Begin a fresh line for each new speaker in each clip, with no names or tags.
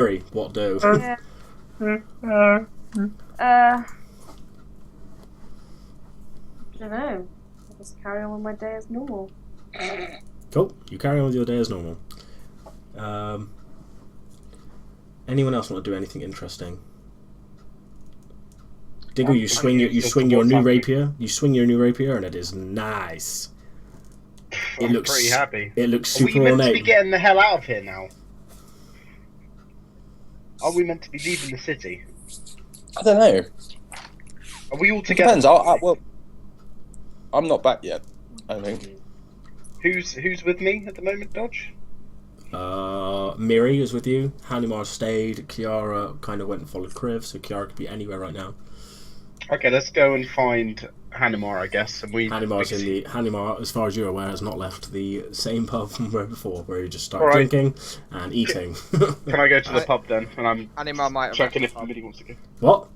What do?
Yeah. I don't know. I'll just carry on with my day as normal.
Cool. You carry on with your day as normal. Anyone else want to do anything interesting? Diggle, you swing your new rapier. You swing your new rapier, and it is nice.
I'm pretty happy.
It looks
Are we
super
meant to
ornate.
be getting the hell out of here now? Are we meant to be leaving the city?
I don't know.
Are we all
It
together?
depends. Well, I'm not back yet, I think.
Who's with me at the moment, Dodge?
Miri is with you. Hanimar stayed. Kiara kind of went and followed Kriv, so Kiara could be anywhere right now.
Okay, let's go and find Hanimar, I guess. And
Hanimar, as far as you're aware, has not left the same pub from where before, where he just started
All right.
drinking and eating.
Can I go to the pub then? And I'm
Hanimar might have
checking if
left the pub.
Midi wants to go.
What?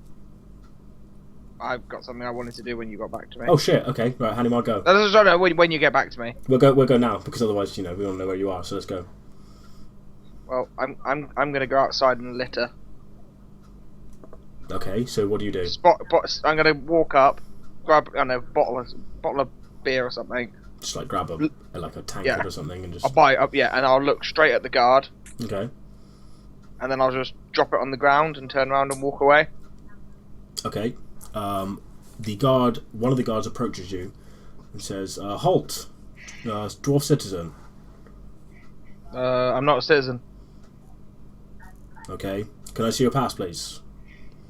I've got something I wanted to do when you got back to me.
Oh shit! Okay, right, Hanimar, go.
No, when you get back to me.
We'll go now because otherwise, we don't know where you are. So let's go.
Well, I'm gonna go outside and litter.
Okay, so what do you do?
I'm gonna walk up, grab bottle of beer or something.
Just like grab a tankard
Yeah.
or something and just.
I'll buy it up, yeah, and I'll look straight at the guard,
Okay.
and then I'll just drop it on the ground and turn around and walk away.
Okay. One of the guards approaches you and says, "Halt, dwarf citizen."
I'm not a citizen.
Okay. Can I see your pass, please?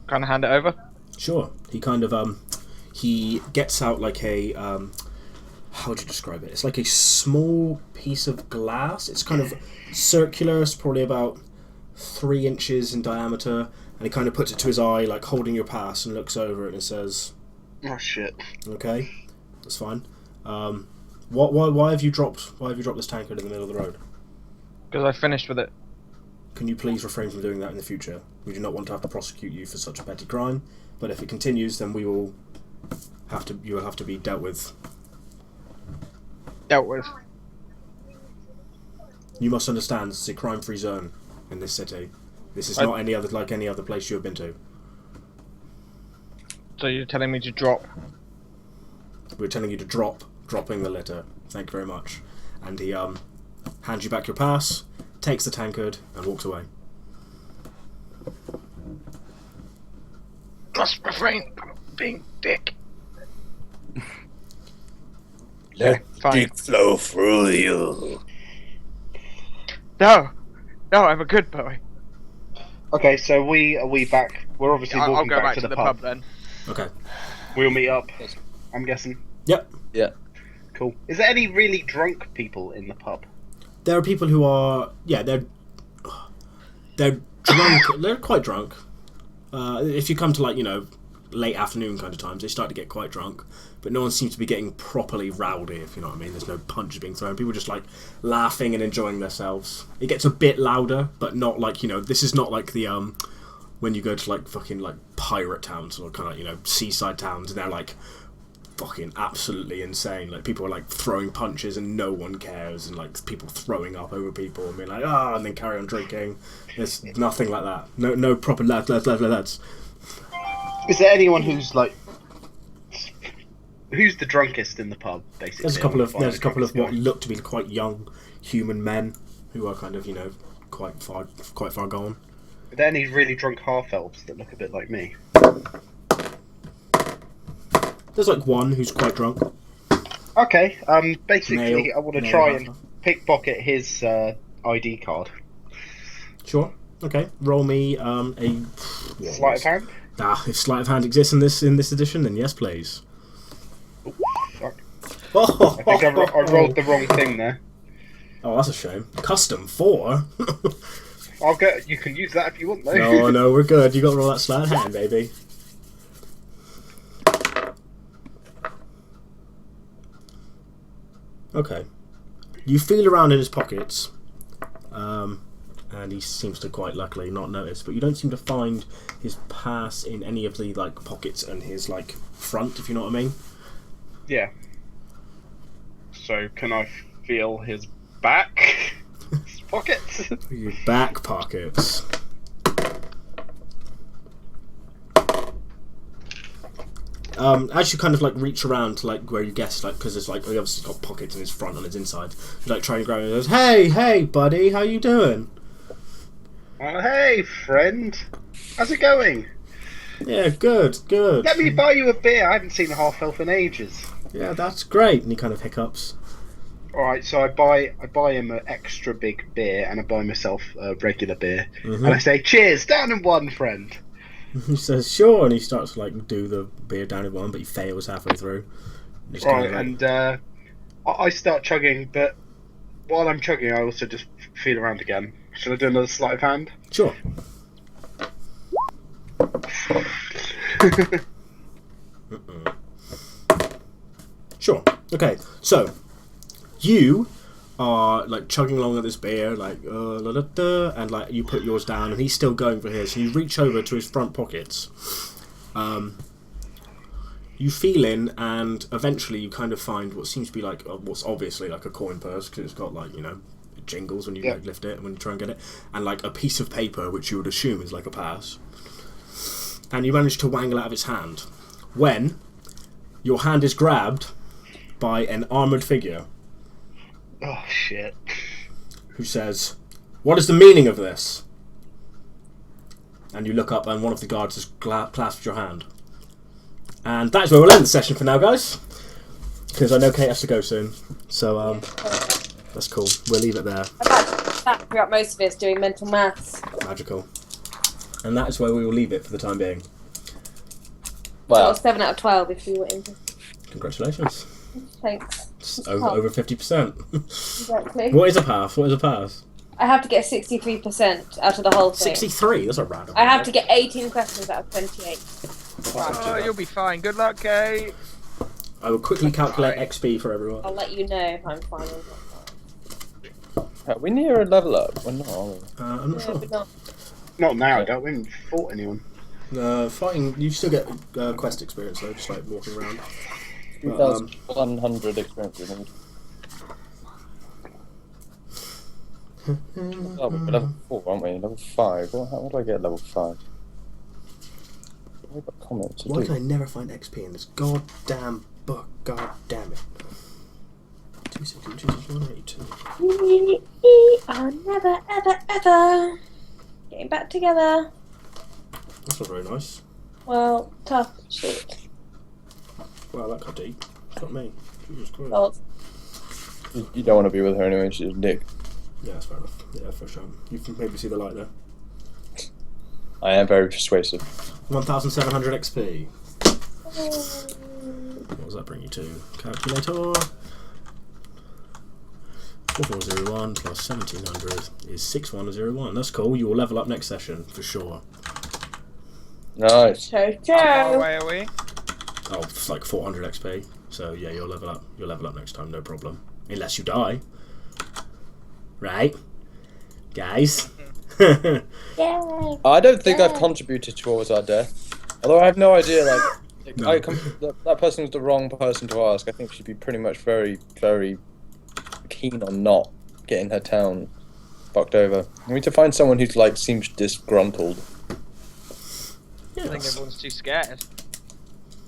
Kind of hand it over.
Sure. He kind of he gets out like a how would you describe it? It's like a small piece of glass. It's kind of circular. It's probably about 3 inches in diameter, and he kind of puts it to his eye, like holding your pass, and looks over it and says,
Oh shit.
"Okay, that's fine. Why have you dropped this tankard in the middle of the road?
Because I finished with it.
Can you please refrain from doing that in the future? We do not want to have to prosecute you for such a petty crime, but if it continues, then you will have to be dealt with.
Dealt with.
You must understand, this is a crime-free zone in this city. This is not any other place you have been to.
So you're telling me to drop?
We're telling you to dropping the litter. Thank you very much." And he hands you back your pass, takes the tankard, and walks away.
Must refrain from being dick.
Let
fine.
dick flow through you.
No, I'm a good boy.
Okay, so are we back? We're obviously
I'll
walking
go back
to
the pub then.
Okay.
We'll meet up. I'm guessing.
Yep.
Yeah.
Cool. Is there any really drunk people in the pub?
There are people who are they're drunk. They're quite drunk. If you come to late afternoon kind of times, they start to get quite drunk. But no one seems to be getting properly rowdy, if you know what I mean. There's no punches being thrown. People are just laughing and enjoying themselves. It gets a bit louder, but not this is not like the when you go to fucking pirate towns or kind of seaside towns and they're fucking absolutely insane. People are throwing punches and no one cares, and people throwing up over people and being and then carry on drinking. There's nothing like that. No proper lads.
Is there anyone who's who's the drunkest in the pub? Basically,
There's a couple of what look to be quite young human men who are kind of quite far gone.
Are there any really drunk half elves that look a bit like me?
There's one who's quite drunk.
Okay. Basically, I want to
Male
try
half-elf.
and pickpocket his ID card.
Sure. Okay. Roll me a
Sleight of hand.
If sleight of hand exists in this edition, then yes, please.
Fuck.
Oh,
I think I rolled the wrong thing there.
Oh, that's a shame. Custom 4.
I'll get. You can use that if you want, though.
No, we're good. You got to roll that sleight of hand, baby. Okay. You feel around in his pockets, and he seems to quite luckily not notice, but you don't seem to find his pass in any of the pockets and his front, if you know what I mean.
Yeah. So can I feel his back? His pockets?
Your back pockets. As you kind of like reach around to like where you guess, like because there's like he obviously got pockets in his front and his inside. You like try and grab him and he goes, "Hey, buddy, how you doing?"
Oh, hey, friend. How's it going?
Yeah, good.
Let me buy you a beer. I haven't seen a half elf in ages.
Yeah, that's great. And he kind of hiccups.
All right, so I buy him an extra big beer, and I buy myself a regular beer, and I say, "Cheers, down in one, friend."
He says, "Sure," and he starts to like do the beer down in one, but he fails halfway through. Just kind
Right,
of like-
and I start chugging, but while I'm chugging, I also just feel around again. Should I do another sleight of hand?
Sure. Sure. Okay, so you are like chugging along at this beer, like and like you put yours down, and he's still going for his. So you reach over to his front pockets. You feel in, and eventually you kind of find what seems to be like what's obviously like a coin purse because it's got like it jingles when you like lift it and when you try and get it, and like a piece of paper which you would assume is like a pass. And you manage to wangle out of his hand when your hand is grabbed by an armoured figure
Oh shit!
who says, "What is the meaning of this?" And you look up and one of the guards has clasped your hand. And that's where we'll end the session for now, guys, because I know Kate has to go soon. So that's cool. We'll leave it there.
That throughout most of it's doing mental maths.
Magical. And that is where we will leave it for the time being.
Well,
Wow.
7 out of 12 if you were interested.
Congratulations.
Thanks.
It's over 50%.
Exactly.
What is a pass? What is a pass?
I have to get 63% out of the whole thing.
63. That's a random.
I have to get 18 questions out of 28.
Oh, you'll be fine. Good luck, Kate.
I will quickly calculate XP for everyone.
I'll let you know if I'm fine or not fine.
Are we near a level up? We're not, are we?
I'm not
Yeah,
sure.
but not.
Not now. I don't. We haven't fought anyone.
Fighting, you still get quest experience though, just like walking around. But,
2,100 experience. I think. Oh, we're level 4, aren't we? Level 5. How do I get level 5? I've got comments to
why
do.
can I never find XP in this goddamn book? God damn it. 262.
I'll never, ever, ever getting back together.
That's not very nice.
Well, tough shit.
Wow, that got deep. It's not me. Jesus Christ.
Well,
You don't want to be with her anyway, she's a dick.
Yeah, that's fair enough. Yeah, for sure. You can maybe see the light there.
I am very persuasive.
1,700 XP. What does that bring you to? Calculator. 4401 plus 1700 is 6101. That's cool. You will level up next session for sure.
Nice.
Cho
How far
cho.
away are we?
Oh, it's like 400 XP. So yeah, you'll level up. You'll level up next time, no problem. Unless you die. Right? Guys?
Yay.
I don't think I've
Yeah.
contributed towards our death. Although I have no idea, like,
No.
that person was the wrong person to ask. I think she'd be pretty much very, very keen on not getting her town fucked over. We need to find someone who's like seems disgruntled.
I think everyone's too scared.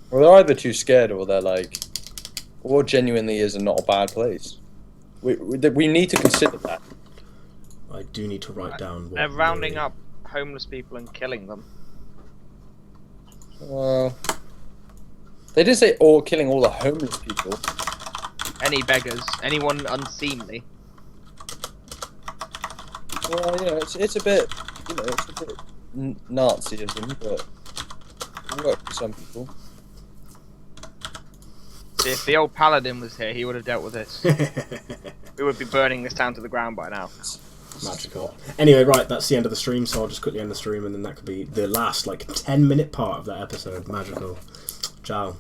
Well, they're either too scared or they're like, or genuinely is not a bad place. We need to consider that.
I do need to write down what
They're rounding
really-
up homeless people and killing them.
Well, they did say all killing all the homeless people.
Any beggars, anyone unseemly.
Well, you know, it's a bit, you know, it's a bit Nazism, but it works for some people.
See, if the old paladin was here, he would have dealt with this. We would be burning this town to the ground by now.
Magical. Anyway, right, that's the end of the stream, so I'll just quickly end the stream and then that could be the last, like, 10-minute part of that episode. Magical. Ciao.